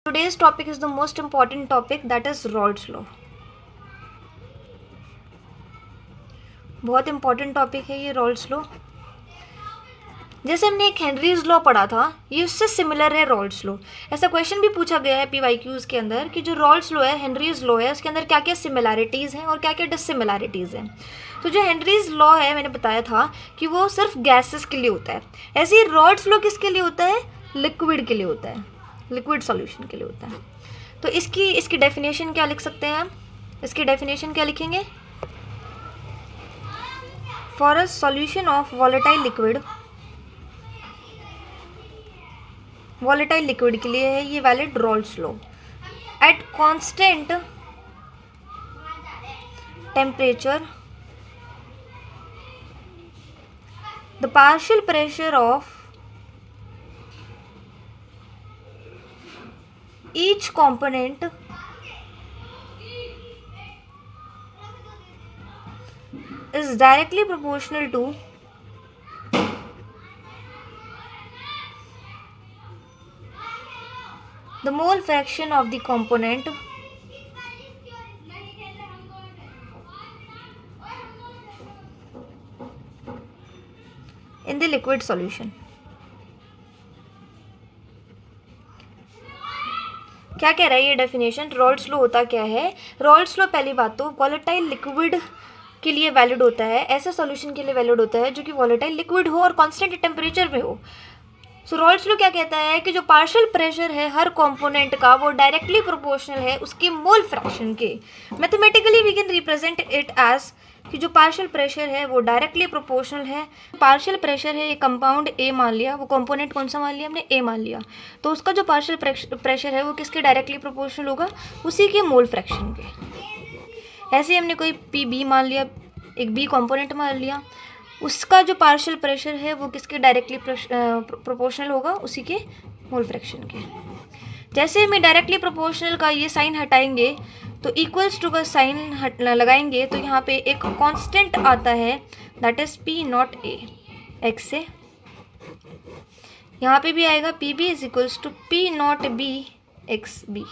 Today's topic is the most important topic, that is Raoult's law. बहुत important topic है ये रॉल्ट्स law. जैसे हमने एक हेनरीज लॉ पढ़ा था, ये उससे सिमिलर है रॉल्ट्स लॉ। ऐसा क्वेश्चन भी पूछा गया है पीवाईक्यूज के अंदर कि जो रॉल्ट्स लॉ है, हेनरीज लॉ है, उसके अंदर क्या क्या सिमिलैरिटीज़ हैं और क्या क्या डिससिमिलैरिटीज़ हैं। तो जो हेनरीज लॉ है, मैंने बताया था कि वो सिर्फ गैसेस के लिए होता है। ऐसे ही रॉल्ट्स लॉ किसके लिए होता है? लिक्विड के लिए होता है, लिक्विड सॉल्यूशन के लिए होता है। तो इसकी डेफिनेशन क्या लिख सकते हैं हम? इसकी डेफिनेशन क्या लिखेंगे? For a solution of volatile liquid के लिए है ये valid Raoult's law. At constant temperature the partial pressure of each component is directly proportional to the mole fraction of the component in the liquid solution। क्या कह रहा है ये definition? रॉल्ट्स law होता क्या है? रॉल्ट्स लॉ पहली बात तो वॉलेटाइल लिक्विड के लिए वैलिड होता है, ऐसे सॉल्यूशन के लिए वैलिड होता है जो कि वॉलेटाइल लिक्विड हो और कांस्टेंट टेम्परेचर पे हो। सो रॉल्ट्स लॉ क्या कहता है कि जो पार्शियल प्रेशर है हर कंपोनेंट का, वो डायरेक्टली प्रोपोर्शनल है उसके मोल फ्रैक्शन के। Mathematically we can represent it as कि जो पार्शियल प्रेशर है वो डायरेक्टली प्रोपोर्शनल है। पार्शियल प्रेशर है, ये कंपाउंड ए मान लिया, वो कंपोनेंट कौन सा मान लिया हमने? ए मान लिया। तो उसका जो पार्शियल प्रेशर है वो किसके डायरेक्टली प्रोपोर्शनल होगा? उसी के मोल फ्रैक्शन के। ऐसे ही हमने कोई पी बी मान लिया, एक बी कंपोनेंट मान लिया, उसका जो पार्शियल प्रेशर है वो किसके डायरेक्टली प्रोपोर्शनल होगा? उसी के मोल फ्रैक्शन के। जैसे हमें डायरेक्टली प्रोपोर्शनल का ये साइन हटाएंगे तो इक्वल्स टू का साइन लगाएंगे तो यहाँ पे एक कांस्टेंट आता है, that is P naught A X से। यहाँ पे भी आएगा P B is equals to P not B X B.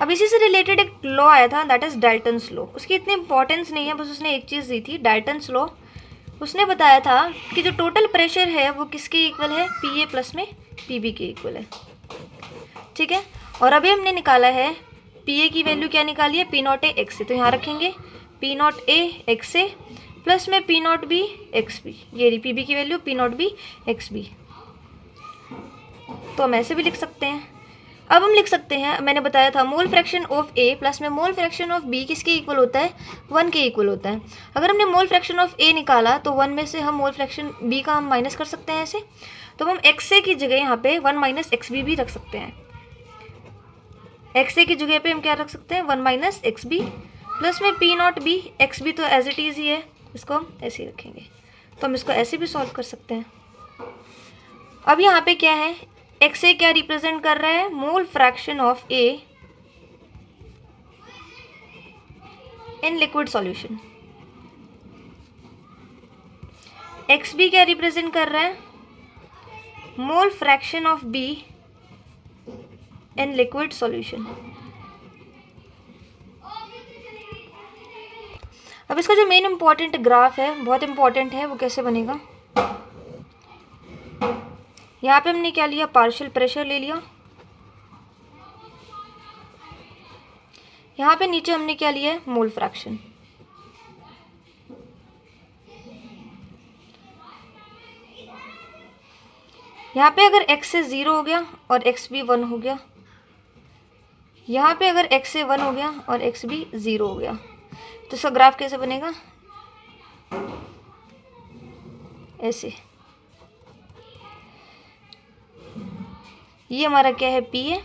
अब इसी से रिलेटेड एक लॉ आया था, दैट इज डाल्टन्स लॉ। उसकी इतनी इंपॉर्टेंस नहीं है, बस उसने एक चीज़ दी थी, डाल्टन्स लॉ। उसने बताया था कि जो टोटल प्रेशर है वो किसके इक्वल है? पी ए प्लस में पी बी के इक्वल है। ठीक है, और अभी हमने निकाला है पी ए की वैल्यू, क्या निकाली है? पी नॉट ए एक्स से। तो यहाँ रखेंगे पी नॉट ए एक्स से प्लस में P not B X B. ये रही पी बी की value, P not B X B. तो हम ऐसे भी लिख सकते हैं। अब हम लिख सकते हैं, मैंने बताया था मोल फ्रैक्शन ऑफ ए प्लस में मोल फ्रैक्शन ऑफ बी किसके इक्वल होता है? 1 के इक्वल होता है। अगर हमने मोल फ्रैक्शन ऑफ ए निकाला तो 1 में से हम मोल फ्रैक्शन बी का हम माइनस कर सकते हैं ऐसे। तो हम एक्स ए की जगह यहाँ पे 1 माइनस एक्स बी भी रख सकते हैं। एक्स ए की जगह पे हम क्या रख सकते हैं? 1 माइनस एक्स बी प्लस में P not B X B, तो एज इट इज़ ही है, इसको हम ऐसे ही रखेंगे। तो हम इसको ऐसे भी सॉल्व कर सकते हैं। अब यहाँ पे क्या है? एक्स ए क्या रिप्रेजेंट कर रहा है? Mole fraction of A in liquid solution. X B क्या रिप्रेजेंट कर रहा है? Mole fraction of B in liquid solution. अब इसका जो मेन इंपॉर्टेंट ग्राफ है, बहुत इंपॉर्टेंट है, वो कैसे बनेगा? यहाँ पे हमने क्या लिया? पार्शियल प्रेशर ले लिया। यहाँ पे नीचे हमने क्या लिया है? Mole fraction. यहाँ पे अगर x से 0 हो गया और x भी 1 हो गया, यहाँ पे अगर x से 1 हो गया और x भी 0 हो गया, तो इसका ग्राफ कैसे बनेगा? ऐसे। ये हमारा क्या है? P A,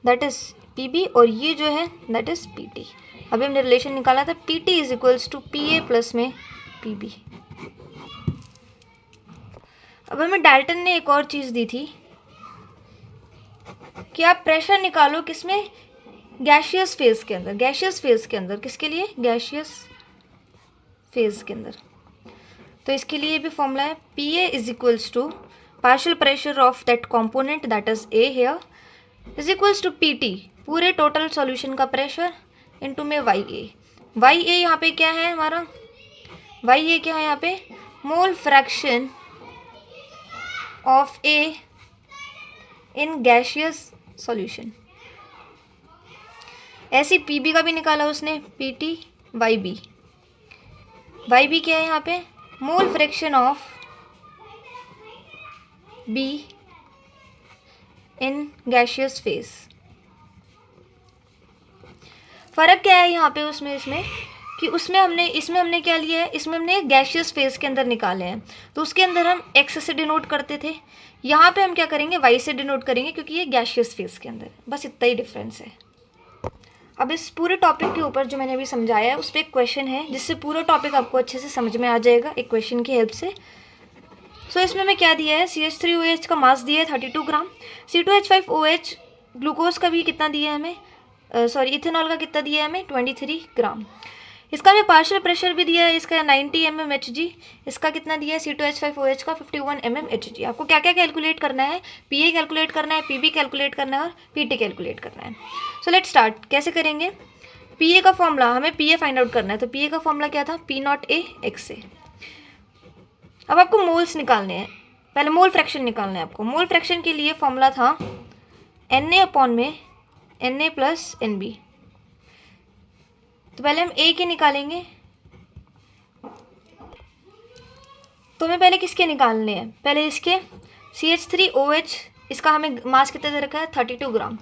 that is P B, और ये जो है दैट इज पी टी। अभी हमने रिलेशन निकाला था, P T is equals to P A plus में पी बी। अब हमें डाल्टन ने एक और चीज़ दी थी कि आप प्रेशर निकालो किसमें? गैशियस फेज के अंदर। गैशियस फेज के अंदर किसके लिए? गैशियस फेज के अंदर। तो इसके लिए भी फॉर्मूला है P A is equals to partial pressure of that component that is A here is equals to PT, पूरे टोटल सॉल्यूशन का प्रेशर, इनटू में YA। YA यहाँ पे क्या है हमारा, YA क्या है यहाँ पे, मोल fraction of A in gaseous solution. ऐसे PB का भी निकाला उसने, PT YB। YB क्या है यहाँ पे, मोल fraction of B in gaseous phase. फर्क क्या है यहाँ पे उसमें, इसमें कि उसमें हमने, इसमें हमने क्या लिया है, इसमें हमने गैशियस फेज के अंदर निकाले हैं, तो उसके अंदर हम X से डिनोट करते थे, यहाँ पे हम क्या करेंगे, Y से डिनोट करेंगे, क्योंकि ये गैशियस फेज के अंदर, बस इतना ही डिफरेंस है। अब इस पूरे टॉपिक के ऊपर जो मैंने अभी समझाया है उस पर एक क्वेश्चन है, जिससे पूरा टॉपिक आपको अच्छे से समझ में आ जाएगा एक क्वेश्चन की हेल्प से। सो इसमें मैं क्या दिया है, CH3OH का मास दिया है 32 ग्राम, C2H5OH ग्लूकोज का भी कितना दिया है हमें, इथेनॉल का कितना दिया है हमें, 23 ग्राम। इसका हमें पार्शियल प्रेशर भी दिया है, इसका 90 mmHg, इसका कितना दिया है C2H5OH का 51 mmHg। आपको क्या क्या कैलकुलेट करना है, PA कैलकुलेट करना है, PB कैलकुलेट करना है और PT कैलकुलेट करना है। सो लेट्स स्टार्ट, कैसे करेंगे। PA का फॉर्मूला, हमें PA फाइंड आउट करना है, तो PA का फॉर्मूला क्या था, P0A XA। अब आपको मोल्स निकालने हैं, पहले मोल फ्रैक्शन निकालना है आपको। मोल फ्रैक्शन के लिए फॉर्मूला था Na प्लस NB। तो पहले हम A के निकालेंगे, तो हमें पहले किसके निकालने हैं, पहले इसके CH3OH, इसका हमें मास कितना दे रखा है 32 ग्राम।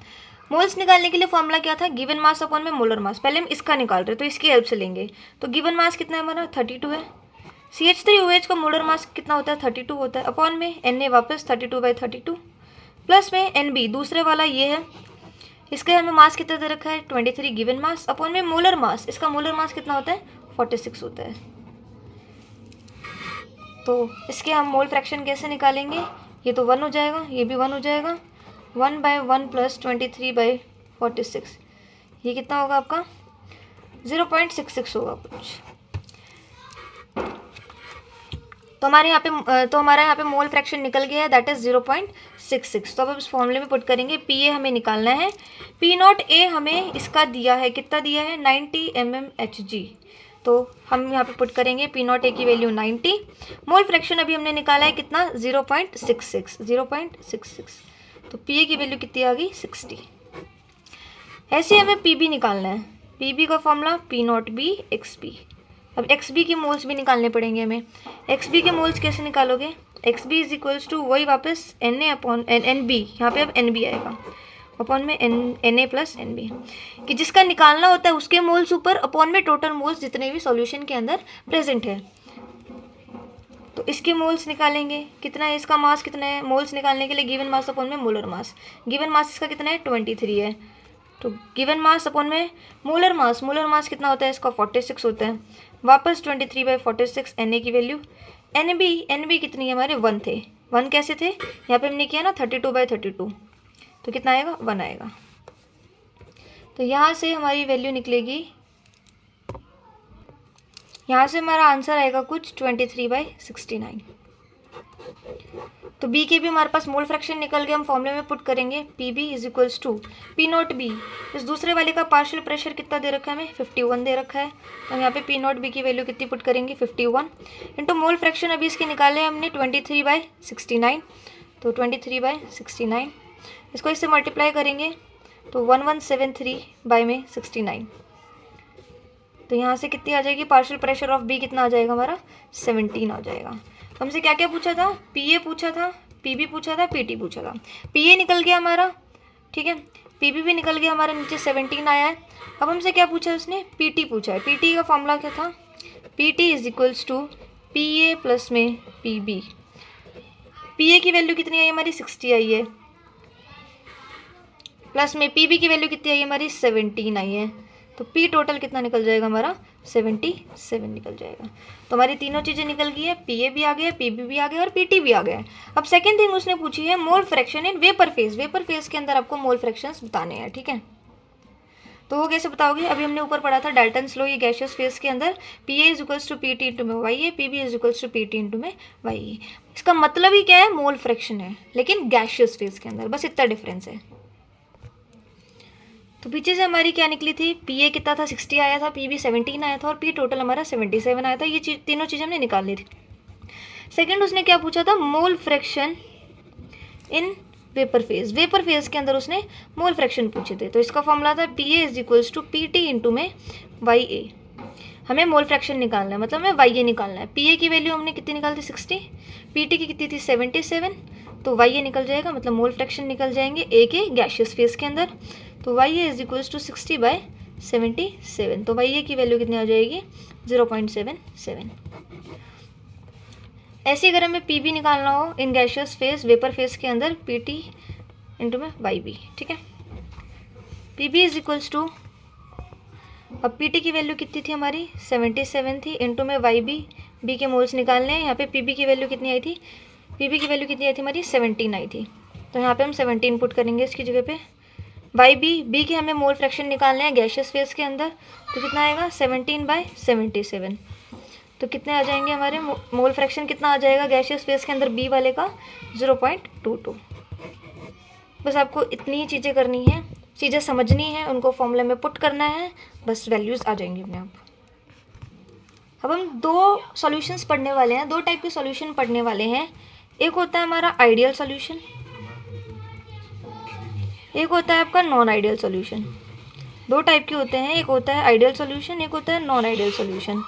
मोल्स निकालने के लिए फॉर्मूला क्या था, गिवन मास अपॉन में मोलर मास। पहले हम इसका निकाल रहे हैं तो इसकी हेल्प से लेंगे, तो गिवन मास कितना है हमारा 32 है, CH3OH का मोलर मास कितना होता है 32 होता है, अपॉन में Na वापस 32/32 प्लस में NB दूसरे वाला ये है, इसका हमें मास कितना दे रखा है 23 गिवन मास, अपॉन में मोलर मास, इसका मोलर मास कितना होता है 46 होता है। तो इसके हम मोल फ्रैक्शन कैसे निकालेंगे, ये तो 1 हो जाएगा, ये भी 1 हो जाएगा, 1/1 प्लस 23/46, ये कितना होगा आपका 0.66 होगा कुछ। तो हमारे यहाँ पे मोल फ्रैक्शन निकल गया है, दैट इज 0.66। तो अब इस फॉर्मूले में पुट करेंगे, PA हमें निकालना है, P0A हमें इसका दिया है, कितना दिया है 90 mmHg। तो हम यहाँ पे पुट करेंगे P0A की वैल्यू 90, मोल फ्रैक्शन अभी हमने निकाला है कितना 0.66। तो PA की वैल्यू कितनी आ गई 60। ऐसे हमें PB निकालना है, PB का फॉर्मूला P0B XB। अब XB के मोल्स भी निकालने पड़ेंगे हमें। XB के मोल्स कैसे निकालोगे, XB इज इक्वल्स टू वही वापस Na अपॉन NB, यहाँ पे अब NB आएगा, अपॉन में Na प्लस NB, कि जिसका निकालना होता है उसके मोल्स ऊपर, अपॉन में टोटल मोल्स जितने भी सॉल्यूशन के अंदर प्रेजेंट है। तो इसके मोल्स निकालेंगे, कितना है इसका मास, कितना है मोल्स निकालने के लिए गिवन मास अपॉन में मोलर मास, गिवन मास इसका कितना है 23 है, तो गिवन मास अपॉन में मोलर मास कितना होता है इसका 46 होता है, वापस 23/46 Na की वैल्यू। NB कितनी है हमारे 1 थे, 1 कैसे थे, यहाँ पे हमने किया ना 32/32, तो कितना आएगा 1 आएगा। तो यहाँ से हमारी वैल्यू निकलेगी, यहाँ से हमारा आंसर आएगा कुछ 23/69। तो B के भी हमारे पास मोल फ्रैक्शन निकल गया, हम फॉर्मूले में पुट करेंगे PB is equals to P0B। इस दूसरे वाले का पार्शियल प्रेशर कितना दे रखा है हमें 51 दे रखा है, तो हम यहाँ पे P0B की वैल्यू कितनी पुट करेंगे 51 इंटू मोल फ्रैक्शन अभी इसके निकाले हमने 23/69, तो 23/69 इसको इससे मल्टीप्लाई करेंगे तो 1173/69, तो यहाँ से कितनी आ जाएगी, पार्शियल प्रेशर ऑफ B कितना आ जाएगा हमारा 17 आ जाएगा। हमसे क्या क्या पूछा था, PA पूछा था, PB पूछा था, PT पूछा था। PA निकल गया हमारा, ठीक है, PB भी निकल गया हमारा, नीचे 17 आया है। अब हमसे क्या पूछा उसने, PT पूछा है। PT का फॉर्मूला क्या था, PT is equals to PA plus में PB। PA की वैल्यू कितनी आई हमारी 60 आई है, प्लस में PB की वैल्यू कितनी आई हमारी 17 आई है, तो P टोटल कितना निकल जाएगा हमारा 77 निकल जाएगा। तो हमारी तीनों चीज़ें निकल गई है, PA भी आ गया, PB भी आ गया और PT भी आ गया है। अब सेकेंड थिंग उसने पूछी है mole fraction in vapour phase. Vapour phase के अंदर आपको मोल फ्रैक्शंस बताने हैं, ठीक है। तो वो कैसे बताओगे? अभी हमने ऊपर पढ़ा था डाल्टन्स लॉ, ये गैसियस फेज के अंदर P A is equals to P T into में Y A, P B is equals to P T into में वाई ए। इसका मतलब ही क्या है? मोल फ्रैक्शन है, लेकिन गैसियस फेज के अंदर, बस इतना डिफरेंस है। तो पीछे से हमारी क्या निकली थी? पी ए कितना था? 60 आया था, पी बी 17 आया था और पी टोटल हमारा 77 आया था। ये चीज, तीनों चीज़ें हमने निकाल ली थी। सेकेंड उसने क्या पूछा था? Mole fraction in vapour phase. Vapour phase के अंदर उसने मोल फ्रैक्शन पूछे थे। तो इसका फॉर्मूला था P A is equals to P T into में वाई ए। हमें मोल फ्रैक्शन निकालना है, मतलब हमें वाई ए निकालना है। पी ए की वैल्यू हमने कितनी निकाली थी? 60। पी टी की कितनी थी? 77। तो वाई ए निकल जाएगा, मतलब मोल फ्रैक्शन निकल जाएंगे ए के गैसियस फेज के अंदर। तो Y A is equals to 60/77। तो वाई ए की वैल्यू कितनी आ जाएगी? 0.77। ऐसे अगर हमें पी बी निकालना हो in gaseous phase, vapour phase के अंदर, पी टी इंटू में वाई बी, ठीक है। P B is equals to, अब पी टी की वैल्यू कितनी थी हमारी? 77 थी, इंटू में वाई बी, बी के मोल्स निकालने हैं। यहाँ पे पी बी की वैल्यू कितनी आई थी? पी बी की वैल्यू कितनी आई थी हमारी? 17 आई थी। तो यहाँ पे हम 17 पुट करेंगे इसकी जगह पे। वाई बी, बी के हमें मोल फ्रैक्शन निकालने हैं गैसियस फेज के अंदर, तो कितना आएगा? 17/77। तो कितने आ जाएंगे हमारे? मोल फ्रैक्शन कितना आ जाएगा गैसियस फेज के अंदर बी वाले का? 0.22। बस आपको इतनी ही चीज़ें करनी है, चीज़ें समझनी है, उनको फॉर्मूले में पुट करना है, बस वैल्यूज़ आ जाएंगी अपने आप। अब हम दो सॉल्यूशंस पढ़ने वाले हैं, दो टाइप के सॉल्यूशन पढ़ने वाले हैं। एक होता है हमारा आइडियल सॉल्यूशन, एक होता है आपका नॉन आइडियल सॉल्यूशन। दो टाइप के होते हैं, एक होता है आइडियल सॉल्यूशन, एक होता है नॉन आइडियल सॉल्यूशन।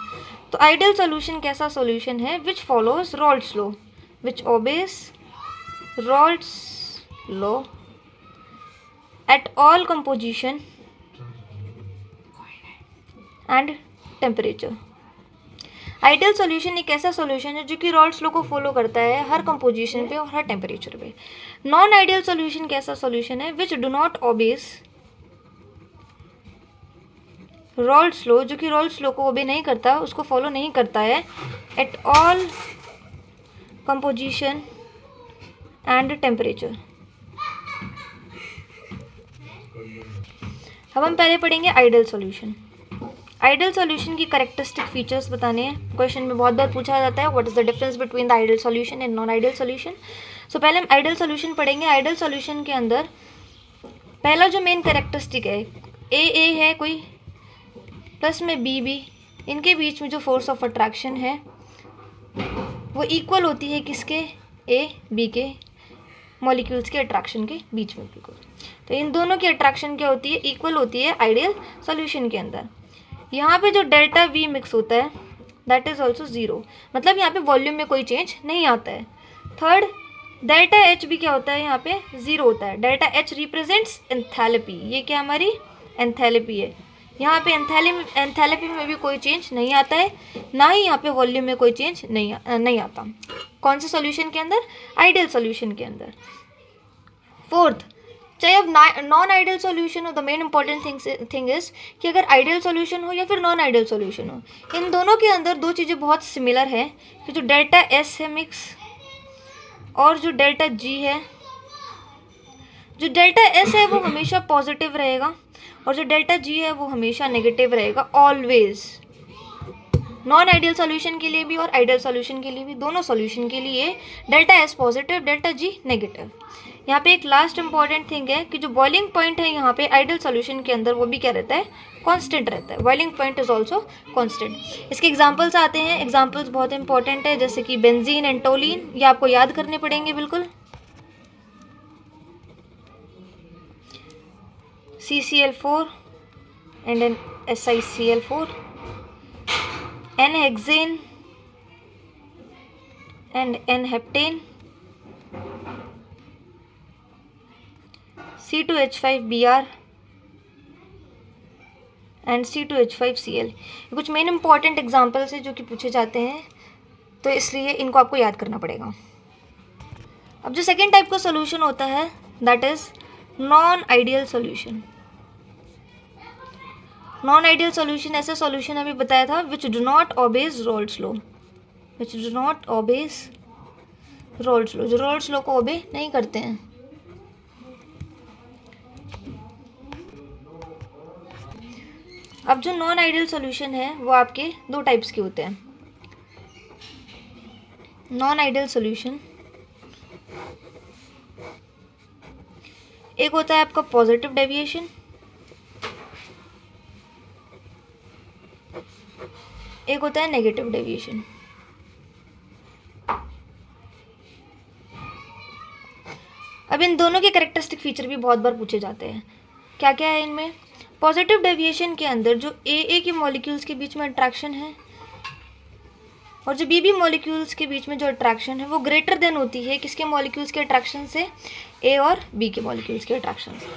तो आइडियल सॉल्यूशन कैसा सॉल्यूशन है? Which follows Raoult's law, which obeys Raoult's law at all composition and temperature. Ideal solution एक ऐसा सॉल्यूशन है जो कि रॉल्ड्स लॉ को फॉलो करता है हर कंपोजिशन पे और हर टेम्परेचर पे। नॉन आइडियल सॉल्यूशन कैसा सॉल्यूशन है? Which do not obeys Raoult's law, जो कि रॉल्ड्स लॉ को ओबे नहीं करता, उसको फॉलो नहीं करता है at all composition and temperature. अब हम पहले पढ़ेंगे आइडियल सॉल्यूशन। आइडियल सॉल्यूशन की कैरेक्टरिस्टिक फीचर्स बताने हैं। क्वेश्चन में बहुत बार पूछा जाता है what is the difference between the ideal solution and non ideal solution. So पहले हम आइडियल सॉल्यूशन पढ़ेंगे। आइडियल सॉल्यूशन के अंदर पहला जो मेन कैरेक्टरिस्टिक है, ए है कोई, प्लस में बी, इनके बीच में जो फोर्स ऑफ अट्रैक्शन है वो इक्वल होती है किसके? ए बी के मॉलिक्यूल्स के अट्रैक्शन के बीच में बिल्कुल। तो इन दोनों की अट्रैक्शन क्या होती है? इक्वल होती है आइडियल सॉल्यूशन के अंदर। यहाँ पे जो डेल्टा वी मिक्स होता है दैट इज ऑल्सो ज़ीरो, मतलब यहाँ पे वॉल्यूम में कोई चेंज नहीं आता है। थर्ड, डेल्टा एच भी क्या होता है? यहाँ पे ज़ीरो होता है। डेल्टा एच रिप्रेजेंट्स एंथैल्पी, ये क्या हमारी एंथैल्पी है। यहाँ पे एंथैल्पी में भी कोई चेंज नहीं आता है, ना ही यहाँ पे वॉल्यूम में कोई चेंज नहीं आता। कौन से सॉल्यूशन के अंदर? आइडियल सॉल्यूशन के अंदर। फोर्थ, चाहे अब नॉन आइडियल सॉल्यूशन हो, the main important thing is कि अगर आइडियल सॉल्यूशन हो या फिर नॉन आइडियल सॉल्यूशन हो, इन दोनों के अंदर दो चीज़ें बहुत सिमिलर है कि जो डेल्टा एस है मिक्स और जो डेल्टा जी है। जो डेल्टा एस है वो हमेशा पॉजिटिव रहेगा और जो डेल्टा जी है वो हमेशा नेगेटिव रहेगा ऑलवेज। नॉन आइडियल सॉल्यूशन के लिए भी और आइडियल सॉल्यूशन के लिए भी, दोनों सॉल्यूशन के लिए delta S positive, delta G negative. यहाँ पे एक लास्ट इंपॉर्टेंट थिंग है कि जो बॉइलिंग पॉइंट है यहाँ पे आइडियल सॉल्यूशन के अंदर वो भी क्या रहता है? कांस्टेंट रहता है। Boiling point is also constant. इसके एग्जांपल्स आते हैं, एग्जांपल्स बहुत इंपॉर्टेंट है, जैसे कि बेंजीन एंड टोलिन, ये आपको याद करने पड़ेंगे बिल्कुल। CCl4 and an SiCl4, N-hexane and N-heptane, C2H5Br and C2H5Cl। ये कुछ मेन इंपॉर्टेंट एग्जाम्पल्स हैं जो कि पूछे जाते हैं, तो इसलिए इनको आपको याद करना पड़ेगा। अब जो सेकेंड टाइप का सोल्यूशन होता है that is non ideal solution. Non ideal solution ऐसा सोल्यूशन अभी बताया था which do not obeys Raoult's law, which do not obeys Raoult's law, जो रॉल्ड्स लॉ को ओबे नहीं करते हैं। अब जो नॉन आइडियल सॉल्यूशन है वो आपके दो टाइप्स के होते हैं। नॉन आइडियल सॉल्यूशन, एक होता है आपका पॉजिटिव डेविएशन, एक होता है नेगेटिव डेविएशन। अब इन दोनों के कैरेक्टरिस्टिक फीचर भी बहुत बार पूछे जाते हैं। क्या क्या है इनमें? पॉजिटिव डेविएशन के अंदर जो ए के मॉलिक्यूल्स के बीच में अट्रैक्शन है और जो बी मॉलिक्यूल्स के बीच में जो अट्रैक्शन है वो ग्रेटर देन होती है किसके मॉलिक्यूल्स के अट्रैक्शन से? ए और बी के मॉलिक्यूल्स के अट्रैक्शन से।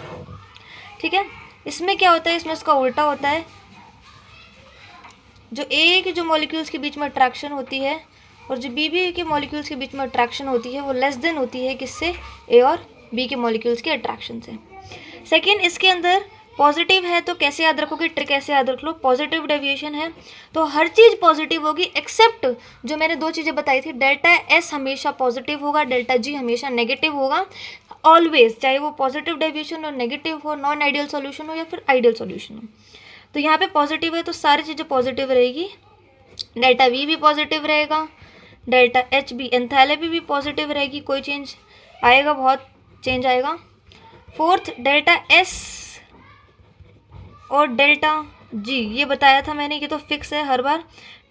ठीक है, इसमें क्या होता है? इसमें इसका उल्टा होता है। जो ए के जो मॉलिक्यूल्स के बीच में अट्रैक्शन होती है और जो बी के मॉलिक्यूल्स के बीच में अट्रैक्शन होती है वो लेस देन होती है किससे? ए और बी के मॉलिक्यूल्स के अट्रैक्शन से। सेकेंड, इसके अंदर पॉजिटिव है तो कैसे याद रखोगे? ट्रिक कैसे याद रख लो? पॉजिटिव डेविएशन है तो हर चीज़ पॉजिटिव होगी एक्सेप्ट जो मैंने दो चीज़ें बताई थी, डेल्टा एस हमेशा पॉजिटिव होगा, डेल्टा जी हमेशा नेगेटिव होगा ऑलवेज, चाहे वो पॉजिटिव डेविएशन हो, नेगेटिव हो, नॉन आइडियल सॉल्यूशन हो या फिर आइडियल सॉल्यूशन हो। तो यहाँ पे पॉजिटिव है तो सारी चीज़ें पॉजिटिव रहेगी, डेल्टा वी भी पॉजिटिव रहेगा, डेल्टा एच भी एंथैल्पी भी पॉजिटिव रहेगी, कोई चेंज आएगा? बहुत चेंज आएगा। फोर्थ, डेल्टा एस और डेल्टा जी, ये बताया था मैंने, ये तो फिक्स है हर बार,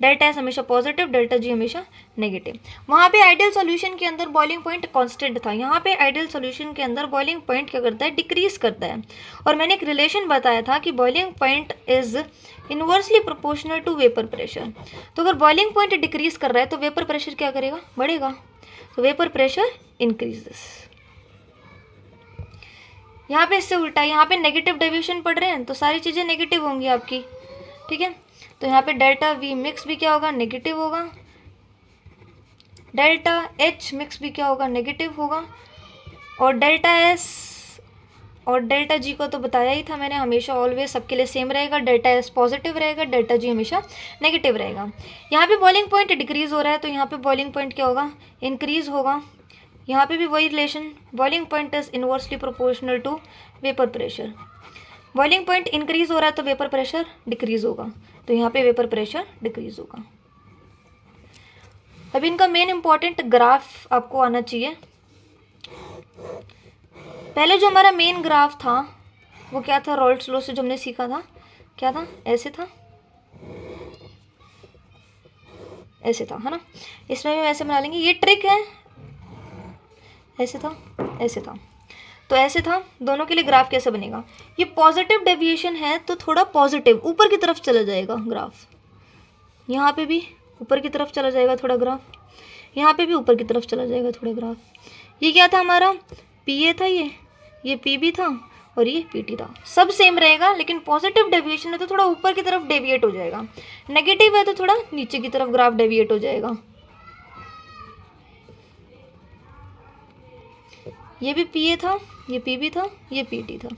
डेल्टा एस हमेशा पॉजिटिव, डेल्टा जी हमेशा नेगेटिव। वहाँ पे आइडियल सॉल्यूशन के अंदर बॉइलिंग पॉइंट कांस्टेंट था, यहाँ पे आइडियल सॉल्यूशन के अंदर बॉइलिंग पॉइंट क्या करता है? डिक्रीज करता है। और मैंने एक रिलेशन बताया था कि boiling point is inversely proportional to vapour pressure. तो अगर बॉइलिंग पॉइंट डिक्रीज कर रहा है तो वेपर प्रेशर क्या करेगा? बढ़ेगा। तो वेपर प्रेशर इंक्रीजेस। यहाँ पे इससे उल्टा है, यहाँ पे नेगेटिव डेविएशन पढ़ रहे हैं तो सारी चीज़ें नेगेटिव होंगी आपकी। ठीक है, तो यहाँ पे डेल्टा वी मिक्स भी क्या होगा? नेगेटिव होगा। डेल्टा एच मिक्स भी क्या होगा? नेगेटिव होगा। और डेल्टा एस और डेल्टा जी को तो बताया ही था मैंने, हमेशा ऑलवेज सबके लिए सेम रहेगा, डेल्टा एस पॉजिटिव रहेगा, डेल्टा जी हमेशा नेगेटिव रहेगा। यहाँ पे बॉइलिंग पॉइंट डिक्रीज हो रहा है तो यहाँ पे बॉइलिंग पॉइंट क्या होगा? इंक्रीज होगा। यहाँ पे भी वही relation, boiling point is inversely proportional to vapour pressure. Boiling point increase हो रहा है तो वेपर प्रेशर डिक्रीज होगा, तो यहाँ पे वेपर प्रेशर डिक्रीज होगा। अब इनका मेन इंपॉर्टेंट ग्राफ आपको आना चाहिए। पहले जो हमारा मेन ग्राफ था वो क्या था? रॉल्ड्स लॉ से जो हमने सीखा था, क्या था? ऐसे था, ऐसे था, है ना? इसमें भी वैसे बना लेंगे, ये ट्रिक है। ऐसे था, ऐसे था, तो ऐसे था। दोनों के लिए ग्राफ कैसे बनेगा? ये पॉजिटिव डेविएशन है तो थोड़ा पॉजिटिव ऊपर की तरफ चला जाएगा ग्राफ, यहाँ पे भी ऊपर की तरफ चला जाएगा थोड़ा ग्राफ, यहाँ पे भी ऊपर की तरफ चला जाएगा थोड़ा ग्राफ। ये क्या था हमारा? पी ए था, ये पी बी था और ये पी टी था। सब सेम रहेगा, लेकिन पॉजिटिव डेविएशन है तो थोड़ा ऊपर की तरफ डेविएट हो जाएगा, नेगेटिव है तो थोड़ा नीचे की तरफ ग्राफ डेविएट हो जाएगा। ये भी पी ए था, ये पी बी था, ये पी टी था,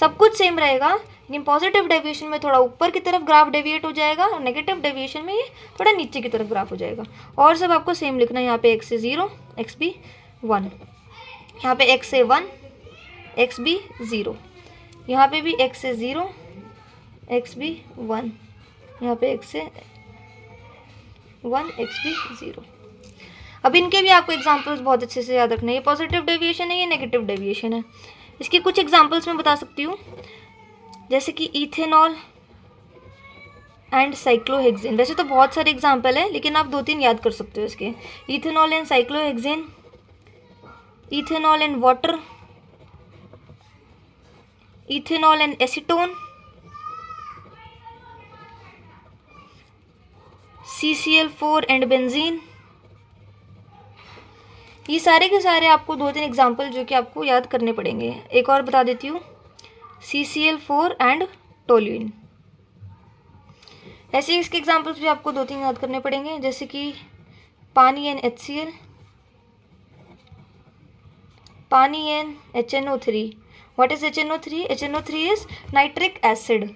सब कुछ सेम रहेगा, लेकिन पॉजिटिव डेविएशन में थोड़ा ऊपर की तरफ ग्राफ डेविएट हो जाएगा और नेगेटिव डेविएशन में ये थोड़ा नीचे की तरफ ग्राफ हो जाएगा। और सब आपको सेम लिखना है। यहाँ पे एक्स से 0, एक्स बी 1, यहाँ पे एक्स से 1, एक्स बी 0, यहाँ पे भी एक्स से 0, एक्स बी 1, यहाँ पे एक्स से 1, एक्स बी 0। अब इनके भी आपको एग्जांपल्स बहुत अच्छे से याद रखना है। ये पॉजिटिव डेविएशन है, ये नेगेटिव डेविएशन है। इसके कुछ एग्जांपल्स मैं बता सकती हूँ, जैसे कि इथेनॉल एंड साइक्लोहेक्सेन। वैसे तो बहुत सारे एग्जांपल है, लेकिन आप 2-3 याद कर सकते हो इसके। Ethanol and cyclohexane, ethanol and water, ethanol and acetone, CCl4 and benzene. ये सारे के सारे आपको 2-3 एग्जाम्पल जो कि आपको याद करने पड़ेंगे। एक और बता देती हूँ, CCl4 एंड टोल्यूइन। ऐसे इसके एग्जाम्पल्स भी आपको 2-3 याद करने पड़ेंगे, जैसे कि पानी एंड HCl, पानी and HNO3। What is HNO3? HNO3 is nitric acid.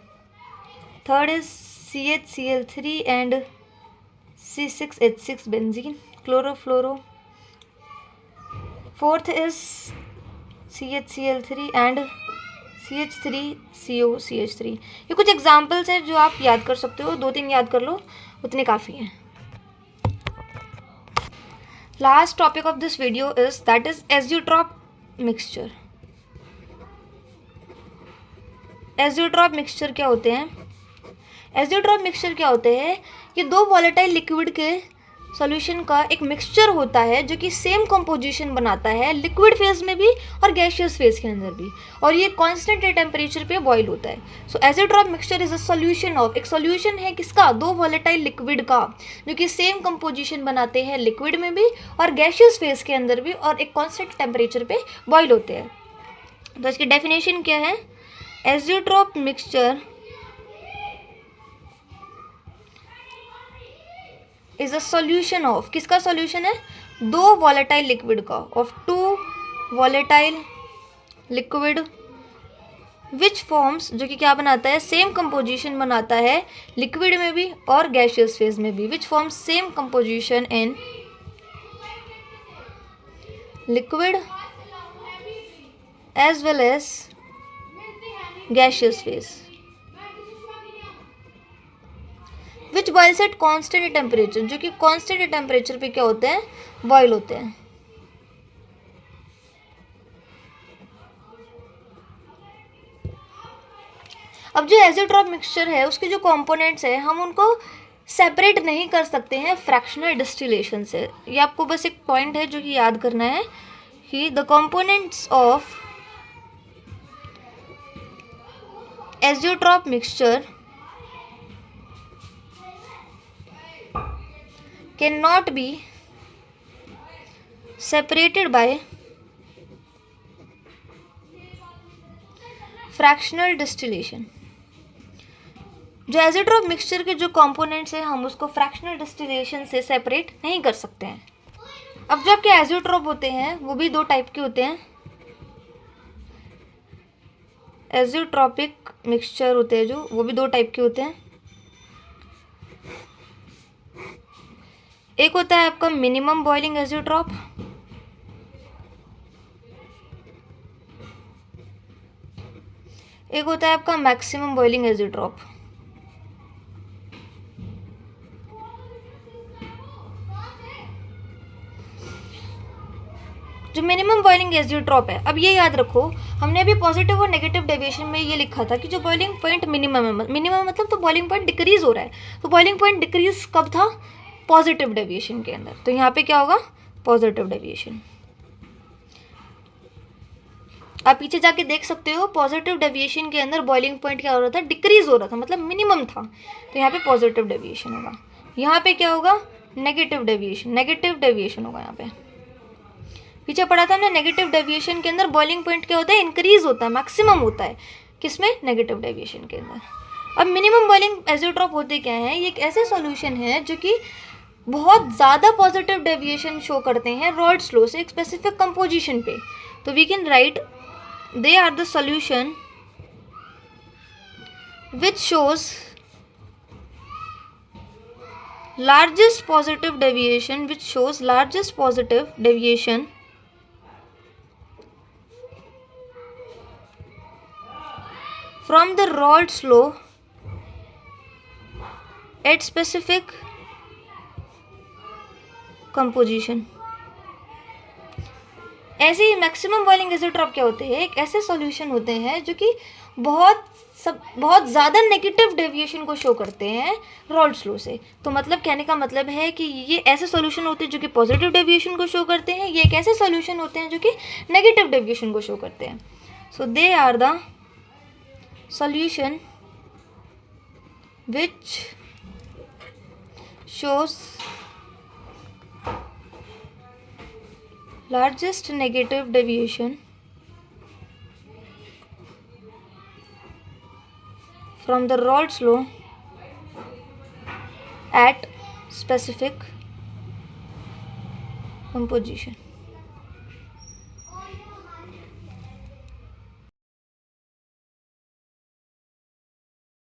Third is CHCl3 and C6H6 benzene, chlorofluoro. Fourth is CHCl3 and CH3CO CH3। ये कुछ एग्जाम्पल्स हैं जो आप याद कर सकते हो, 2-3 याद कर लो, उतने काफ़ी हैं। Last topic of this video is that is azeotrope mixture. Azeotrope mixture क्या होते हैं? एज़ोट्रॉप मिक्सचर क्या होते हैं? ये दो वॉलेटाइल लिक्विड के सॉल्यूशन का एक मिक्सचर होता है जो कि सेम कंपोजिशन बनाता है लिक्विड फेज में भी और गैसियस फेज के अंदर भी, और ये कांस्टेंट टेम्परेचर पे बॉईल होता है। So azeotrope mixture is a solution of, एक सॉल्यूशन है किसका? दो वॉलेटाइल लिक्विड का, जो कि सेम कंपोजिशन बनाते हैं लिक्विड में भी और गैसियस फेज के अंदर भी, और एक कांस्टेंट टेम्परेचर पे बॉईल होते हैं। तो इसकी डेफिनेशन क्या है? Azeotrope mixture is a solution of, किसका सॉल्यूशन है? दो वॉलेटाइल लिक्विड का, of two volatile liquid which forms, जो कि क्या बनाता है? सेम कंपोजिशन बनाता है लिक्विड में भी और गैसियस फेज में भी, which forms same composition in liquid as well as gaseous phase, which boils at constant temperature, जो कि कॉन्स्टेंट टेम्परेचर पे क्या होते हैं? बॉयल होते हैं। अब जो एज़ोट्रॉप मिक्सचर है उसके जो कंपोनेंट्स है हम उनको सेपरेट नहीं कर सकते हैं फ्रैक्शनल डिस्टिलेशन से। ये आपको बस एक पॉइंट है जो कि याद करना है कि the components of azeotrope mixture cannot be separated by fractional distillation। जो एज़ोट्रॉप मिक्सचर के जो कंपोनेंट्स हैं हम उसको फ्रैक्शनल डिस्टिलेशन से सेपरेट नहीं कर सकते हैं। अब जो आपके एज़ोट्रॉप होते हैं वो भी दो टाइप के होते हैं। एज़ोट्रॉपिक मिक्सचर होते हैं जो, वो भी दो टाइप के होते हैं। एक होता है आपका मिनिमम बॉइलिंग एज़ोट्रॉप, एक होता है आपका मैक्सिमम बॉइलिंग एज़ोट्रॉप। जो मिनिमम बॉइलिंग एज़ोट्रॉप है, अब ये याद रखो, हमने अभी पॉजिटिव और नेगेटिव डेविएशन में ये लिखा था कि जो बॉइलिंग पॉइंट मिनिमम है, मिनिमम मतलब तो बॉइलिंग पॉइंट डिक्रीज हो रहा है, तो बॉइलिंग पॉइंट डिक्रीज कब था? पॉजिटिव डेविएशन के अंदर। तो यहाँ पे क्या होगा? Positive deviation. आप पीछे जाके देख सकते हो, पॉजिटिव डेविएशन के अंदर बॉइलिंग पॉइंट क्या हो रहा था? डिक्रीज हो रहा था, मतलब मिनिमम था, तो यहाँ पे पॉजिटिव डेविएशन होगा। यहाँ पे क्या होगा? नेगेटिव डेविएशन, नेगेटिव डेविएशन होगा। यहाँ पे पीछे पढ़ा था हमने, नेगेटिव डेविएशन के अंदर बॉइलिंग पॉइंट क्या होता है? इंक्रीज होता है, मैक्सिमम होता है, किसमें? नेगेटिव डेविएशन के अंदर। अब मिनिमम बॉइलिंग एज़ोट्रॉप होते क्या हैं? ये एक ऐसे सॉल्यूशन है जो कि बहुत ज़्यादा पॉजिटिव डेविएशन शो करते हैं रॉल्ड्स लॉ से एक स्पेसिफिक कंपोजिशन पे। तो we can write they are the solution which shows largest positive deviation, which shows largest positive deviation from the Raoult's law at specific composition। ऐसे ही मैक्सिमम बॉइलिंग एज़ोट्रॉप क्या होते हैं? एक ऐसे सॉल्यूशन होते हैं जो कि बहुत ज़्यादा नेगेटिव डेविएशन को शो करते हैं रॉल्ड्स लॉ से। तो मतलब कहने का मतलब है कि ये ऐसे सॉल्यूशन होते हैं जो कि पॉजिटिव डेविएशन को शो करते हैं, ये एक ऐसे सॉल्यूशन होते हैं जो कि नेगेटिव डेविएशन को शो करते हैं। So they are the solution which shows largest negative deviation from the Raoult's law at specific composition।